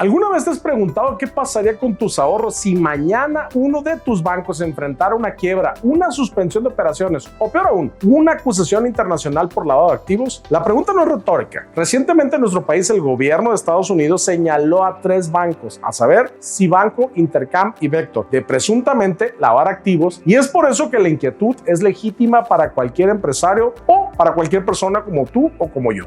¿Alguna vez te has preguntado qué pasaría con tus ahorros si mañana uno de tus bancos enfrentara una quiebra, una suspensión de operaciones o peor aún, una acusación internacional por lavado de activos? La pregunta no es retórica. Recientemente en nuestro país el gobierno de Estados Unidos señaló a 3 bancos, a saber, Cibanco, Intercam y Vector, de presuntamente lavar activos, y es por eso que la inquietud es legítima para cualquier empresario o para cualquier persona como tú o como yo.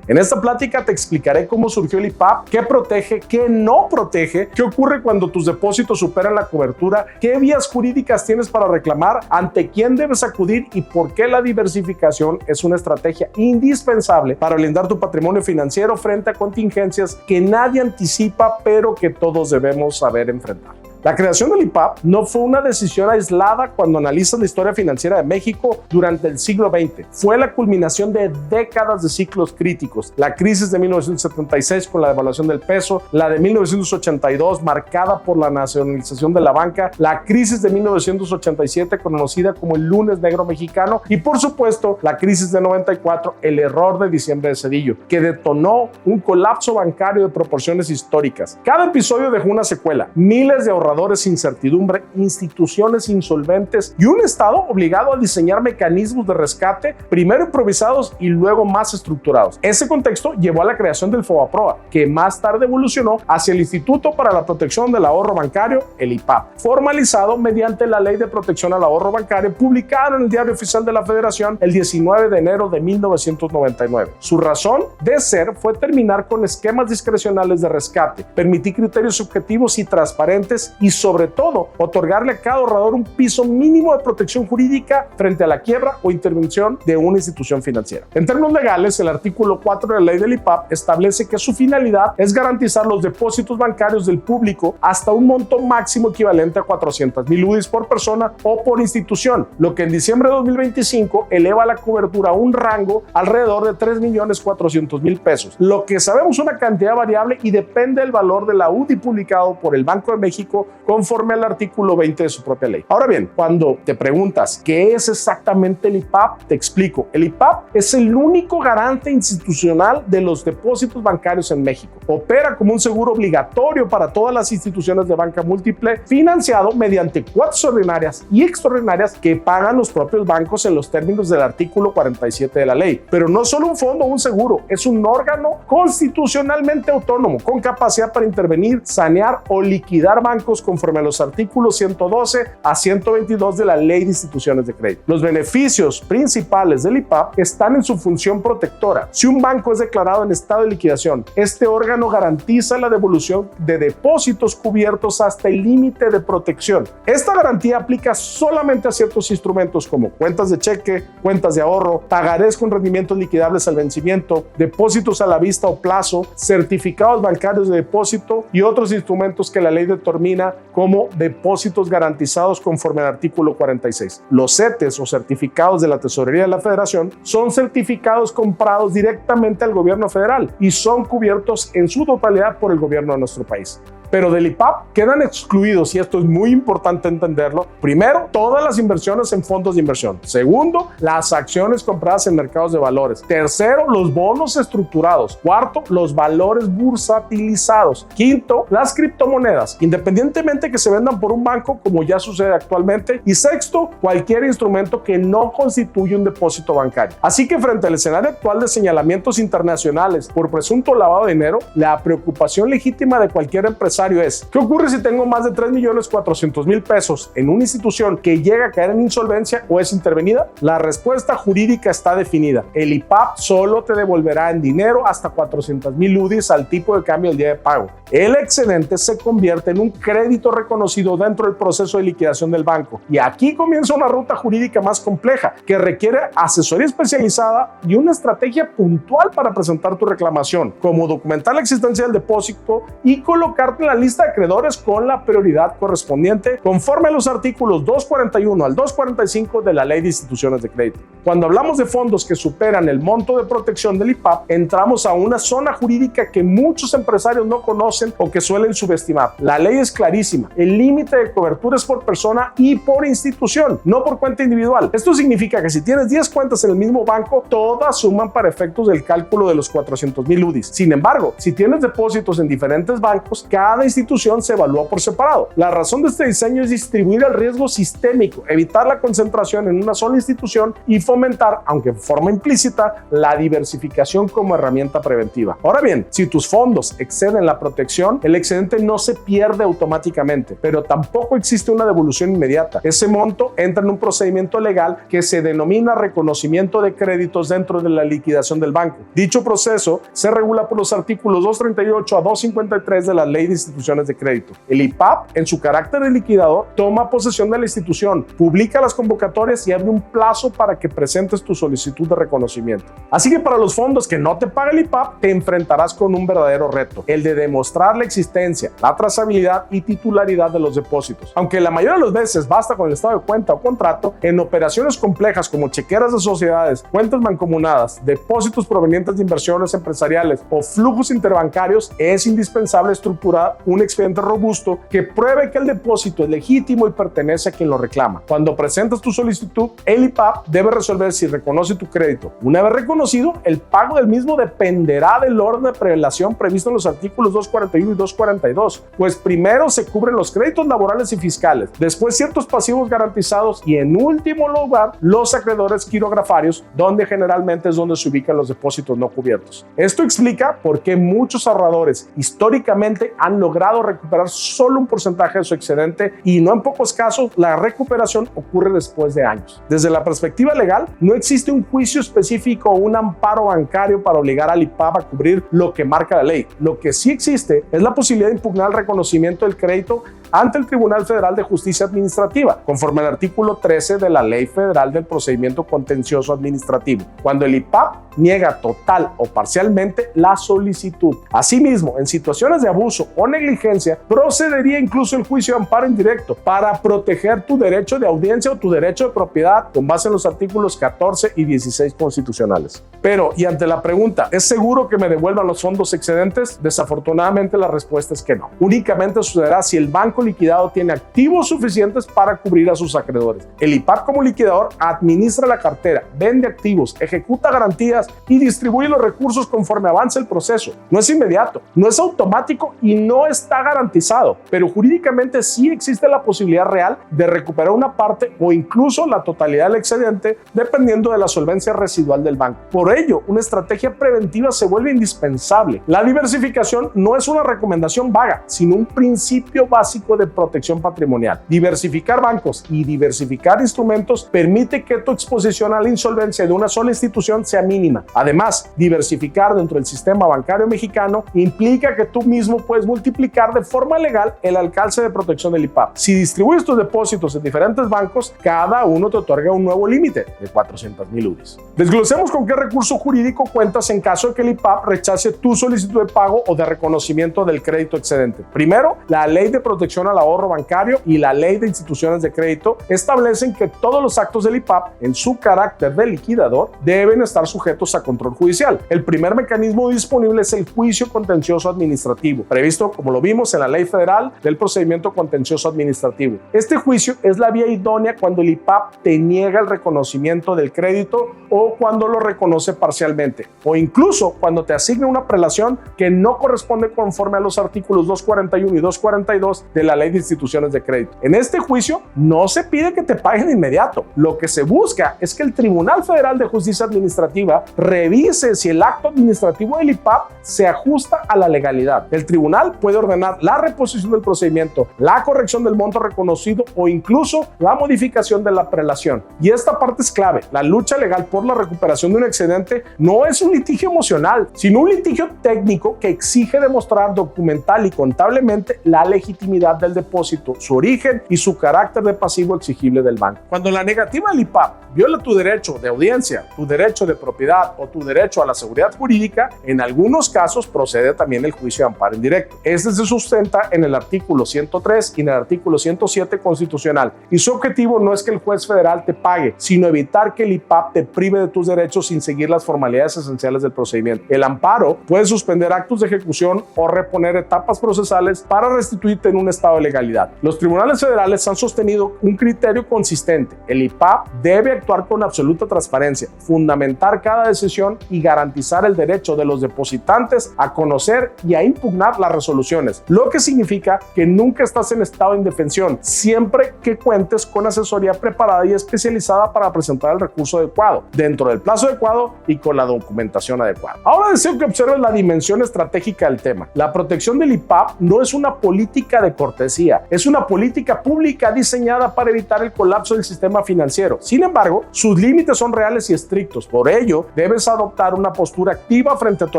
En esta plática te explicaré cómo surgió el IPAP, qué protege, qué no protege, qué ocurre cuando tus depósitos superan la cobertura, qué vías jurídicas tienes para reclamar, ante quién debes acudir y por qué la diversificación es una estrategia indispensable para blindar tu patrimonio financiero frente a contingencias que nadie anticipa, pero que todos debemos saber enfrentar. La creación del IPAP no fue una decisión aislada cuando analizas la historia financiera de México durante el siglo XX. Fue la culminación de décadas de ciclos críticos. La crisis de 1976 con la devaluación del peso, la de 1982 marcada por la nacionalización de la banca, la crisis de 1987 conocida como el lunes negro mexicano y por supuesto la crisis de 94, el error de diciembre de Zedillo, que detonó un colapso bancario de proporciones históricas. Cada episodio dejó una secuela, miles de ahorradores, incertidumbre, instituciones insolventes y un Estado obligado a diseñar mecanismos de rescate, primero improvisados y luego más estructurados. Ese contexto llevó a la creación del FOBAPROA, que más tarde evolucionó hacia el Instituto para la Protección del Ahorro Bancario, el IPAP, formalizado mediante la Ley de Protección al Ahorro Bancario, publicada en el Diario Oficial de la Federación el 19 de enero de 1999. Su razón de ser fue terminar con esquemas discrecionales de rescate, permitir criterios subjetivos y transparentes y sobre todo otorgarle a cada ahorrador un piso mínimo de protección jurídica frente a la quiebra o intervención de una institución financiera. En términos legales, el artículo 4 de la ley del IPAP establece que su finalidad es garantizar los depósitos bancarios del público hasta un monto máximo equivalente a 400,000 UDIs por persona o por institución, lo que en diciembre de 2025 eleva la cobertura a un rango alrededor de 3,400,000 pesos, lo que sabemos una cantidad variable y depende del valor de la UDI publicado por el Banco de México conforme al artículo 20 de su propia ley. Ahora bien, cuando te preguntas qué es exactamente el IPAP, te explico. El IPAP es el único garante institucional de los depósitos bancarios en México. Opera como un seguro obligatorio para todas las instituciones de banca múltiple, financiado mediante cuotas ordinarias y extraordinarias que pagan los propios bancos en los términos del artículo 47 de la ley. Pero no solo un fondo o un seguro, es un órgano constitucionalmente autónomo con capacidad para intervenir, sanear o liquidar bancos conforme a los artículos 112 a 122 de la Ley de Instituciones de Crédito. Los beneficios principales del IPAP están en su función protectora. Si un banco es declarado en estado de liquidación, este órgano garantiza la devolución de depósitos cubiertos hasta el límite de protección. Esta garantía aplica solamente a ciertos instrumentos como cuentas de cheque, cuentas de ahorro, pagarés con rendimientos liquidables al vencimiento, depósitos a la vista o plazo, certificados bancarios de depósito y otros instrumentos que la ley determina como depósitos garantizados conforme al artículo 46. Los CETES o certificados de la Tesorería de la Federación son certificados comprados directamente al gobierno federal y son cubiertos en su totalidad por el gobierno de nuestro país. Pero del IPAP quedan excluidos, y esto es muy importante entenderlo, primero, todas las inversiones en fondos de inversión. Segundo, las acciones compradas en mercados de valores. Tercero, los bonos estructurados. Cuarto, los valores bursatilizados. Quinto, las criptomonedas, independientemente que se vendan por un banco, como ya sucede actualmente. Y sexto, cualquier instrumento que no constituye un depósito bancario. Así que frente al escenario actual de señalamientos internacionales por presunto lavado de dinero, la preocupación legítima de cualquier empresario es: ¿qué ocurre si tengo más de 3,400,000 pesos en una institución que llega a caer en insolvencia o es intervenida? La respuesta jurídica está definida. El IPAP solo te devolverá en dinero hasta 400,000 UDIs al tipo de cambio del día de pago. El excedente se convierte en un crédito reconocido dentro del proceso de liquidación del banco. Y aquí comienza una ruta jurídica más compleja que requiere asesoría especializada y una estrategia puntual para presentar tu reclamación, como documentar la existencia del depósito y colocarte en la lista de acreedores con la prioridad correspondiente conforme a los artículos 241 al 245 de la Ley de Instituciones de Crédito. Cuando hablamos de fondos que superan el monto de protección del IPAP, entramos a una zona jurídica que muchos empresarios no conocen o que suelen subestimar. La ley es clarísima. El límite de cobertura es por persona y por institución, no por cuenta individual. Esto significa que si tienes 10 cuentas en el mismo banco, todas suman para efectos del cálculo de los 400,000 UDIs. Sin embargo, si tienes depósitos en diferentes bancos, cada institución se evalúa por separado. La razón de este diseño es distribuir el riesgo sistémico, evitar la concentración en una sola institución y fomentar, aunque de forma implícita, la diversificación como herramienta preventiva. Ahora bien, si tus fondos exceden la protección, el excedente no se pierde automáticamente, pero tampoco existe una devolución inmediata. Ese monto entra en un procedimiento legal que se denomina reconocimiento de créditos dentro de la liquidación del banco. Dicho proceso se regula por los artículos 238 a 253 de la Ley de Instituciones de Crédito. El IPAP, en su carácter de liquidador, toma posesión de la institución, publica las convocatorias y abre un plazo para que presentes tu solicitud de reconocimiento. Así que para los fondos que no te paga el IPAP, te enfrentarás con un verdadero reto, el de demostrar la existencia, la trazabilidad y titularidad de los depósitos. Aunque la mayoría de las veces basta con el estado de cuenta o contrato, en operaciones complejas como chequeras de sociedades, cuentas mancomunadas, depósitos provenientes de inversiones empresariales o flujos interbancarios, es indispensable estructurar un expediente robusto que pruebe que el depósito es legítimo y pertenece a quien lo reclama. Cuando presentas tu solicitud, el IPAP debe resolver si reconoce tu crédito. Una vez reconocido, el pago del mismo dependerá del orden de prelación previsto en los artículos 241 y 242, pues primero se cubren los créditos laborales y fiscales, después ciertos pasivos garantizados y en último lugar los acreedores quirografarios, donde generalmente es donde se ubican los depósitos no cubiertos. Esto explica por qué muchos ahorradores históricamente han logrado recuperar solo un porcentaje de su excedente y no en pocos casos la recuperación ocurre después de años. Desde la perspectiva legal, no existe un juicio específico o un amparo bancario para obligar al IPAP a cubrir lo que marca la ley. Lo que sí existe es la posibilidad de impugnar el reconocimiento del crédito ante el Tribunal Federal de Justicia Administrativa, conforme al artículo 13 de la Ley Federal del Procedimiento Contencioso Administrativo, cuando el IPAP niega total o parcialmente la solicitud. Asimismo, en situaciones de abuso o negligencia, procedería incluso el juicio de amparo indirecto para proteger tu derecho de audiencia o tu derecho de propiedad con base en los artículos 14 y 16 constitucionales. Pero, y ante la pregunta, ¿es seguro que me devuelvan los fondos excedentes? Desafortunadamente la respuesta es que no. Únicamente sucederá si el banco liquidado tiene activos suficientes para cubrir a sus acreedores. El IPAP como liquidador administra la cartera, vende activos, ejecuta garantías y distribuye los recursos conforme avanza el proceso. No es inmediato, no es automático y no está garantizado, pero jurídicamente sí existe la posibilidad real de recuperar una parte o incluso la totalidad del excedente dependiendo de la solvencia residual del banco. Por ello, una estrategia preventiva se vuelve indispensable. La diversificación no es una recomendación vaga, sino un principio básico de protección patrimonial. Diversificar bancos y diversificar instrumentos permite que tu exposición a la insolvencia de una sola institución sea mínima. Además, diversificar dentro del sistema bancario mexicano implica que tú mismo puedes multiplicar de forma legal el alcance de protección del IPAP. Si distribuyes tus depósitos en diferentes bancos, cada uno te otorga un nuevo límite de 400,000 UDIs. Desglosemos con qué recurso jurídico cuentas en caso de que el IPAP rechace tu solicitud de pago o de reconocimiento del crédito excedente. Primero, la Ley de Protección al Ahorro Bancario y la Ley de Instituciones de Crédito establecen que todos los actos del IPAP, en su carácter de liquidador, deben estar sujetos a control judicial. El primer mecanismo disponible es el juicio contencioso administrativo, previsto, como lo vimos, en la Ley Federal del Procedimiento Contencioso Administrativo. Este juicio es la vía idónea cuando el IPAP te niega el reconocimiento del crédito o cuando lo reconoce parcialmente, o incluso cuando te asigna una prelación que no corresponde conforme a los artículos 241 y 242 de la Ley de Instituciones de Crédito. En este juicio no se pide que te paguen de inmediato. Lo que se busca es que el Tribunal Federal de Justicia Administrativa revise si el acto administrativo del IPAP se ajusta a la legalidad. El tribunal puede ordenar la reposición del procedimiento, la corrección del monto reconocido o incluso la modificación de la prelación. Y esta parte es clave. La lucha legal por la recuperación de un excedente presidente no es un litigio emocional, sino un litigio técnico que exige demostrar documental y contablemente la legitimidad del depósito, su origen y su carácter de pasivo exigible del banco. Cuando la negativa del IPAP viola tu derecho de audiencia, tu derecho de propiedad o tu derecho a la seguridad jurídica, en algunos casos procede también el juicio de amparo indirecto. Este se sustenta en el artículo 103 y en el artículo 107 constitucional, y su objetivo no es que el juez federal te pague, sino evitar que el IPAP te prive de tus derechos sin seguir las formalidades esenciales del procedimiento. El amparo puede suspender actos de ejecución o reponer etapas procesales para restituirte en un estado de legalidad. Los tribunales federales han sostenido un criterio consistente. El IPAP debe actuar con absoluta transparencia, fundamentar cada decisión y garantizar el derecho de los depositantes a conocer y a impugnar las resoluciones, lo que significa que nunca estás en estado de indefensión, siempre que cuentes con asesoría preparada y especializada para presentar el recurso adecuado, dentro del plazo adecuado y con la documentación adecuada. Ahora deseo que observes la dimensión estratégica del tema. La protección del IPAP no es una política de cortesía, es una política pública diseñada para evitar el colapso del sistema financiero. Sin embargo, sus límites son reales y estrictos. Por ello, debes adoptar una postura activa frente a tu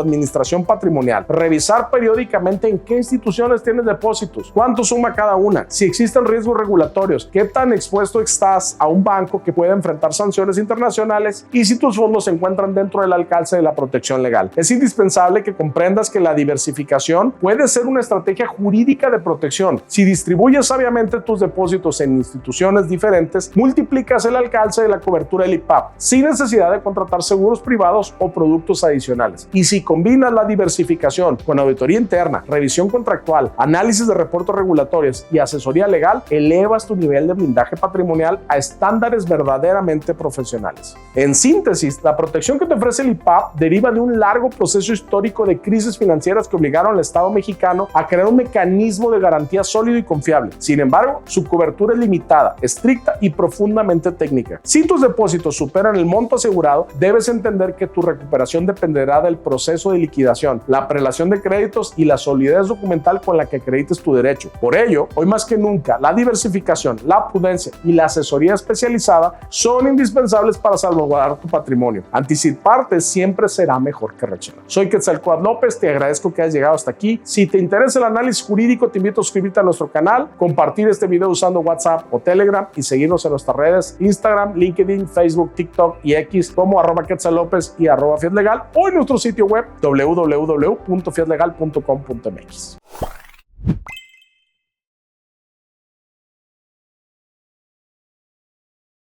administración patrimonial. Revisar periódicamente en qué instituciones tienes depósitos, cuánto suma cada una, si existen riesgos regulatorios, qué tan expuesto estás a un banco que puede enfrentar sanciones internacionales y si tus fondos se encuentran dentro del alcance de la protección legal. Es indispensable que comprendas que la diversificación puede ser una estrategia jurídica de protección. Si distribuyes sabiamente tus depósitos en instituciones diferentes, multiplicas el alcance de la cobertura del IPAP sin necesidad de contratar seguros privados o productos adicionales. Y si combinas la diversificación con auditoría interna, revisión contractual, análisis de reportes regulatorios y asesoría legal, elevas tu nivel de blindaje patrimonial a estándares verdaderamente profesionales. En síntesis, la protección que te ofrece el IPAP deriva de un largo proceso histórico de crisis financieras que obligaron al Estado mexicano a crear un mecanismo de garantía sólido y confiable. Sin embargo, su cobertura es limitada, estricta y profundamente técnica. Si tus depósitos superan el monto asegurado, debes entender que tu recuperación dependerá del proceso de liquidación, la prelación de créditos y la solidez documental con la que acredites tu derecho. Por ello, hoy más que nunca, la diversificación, la prudencia y la asesoría especializada son indispensables para salvaguardar tu patrimonio. Anticiparte siempre será mejor que reaccionar. Soy Quetzalcóatl López, te agradezco que hayas llegado hasta aquí. Si te interesa el análisis jurídico, te invito a suscribirte a nuestro canal, compartir este video usando WhatsApp o Telegram y seguirnos en nuestras redes Instagram, LinkedIn, Facebook, TikTok y X como @quetzallopez y @fiatlegal o en nuestro sitio web www.fiatlegal.com.mx.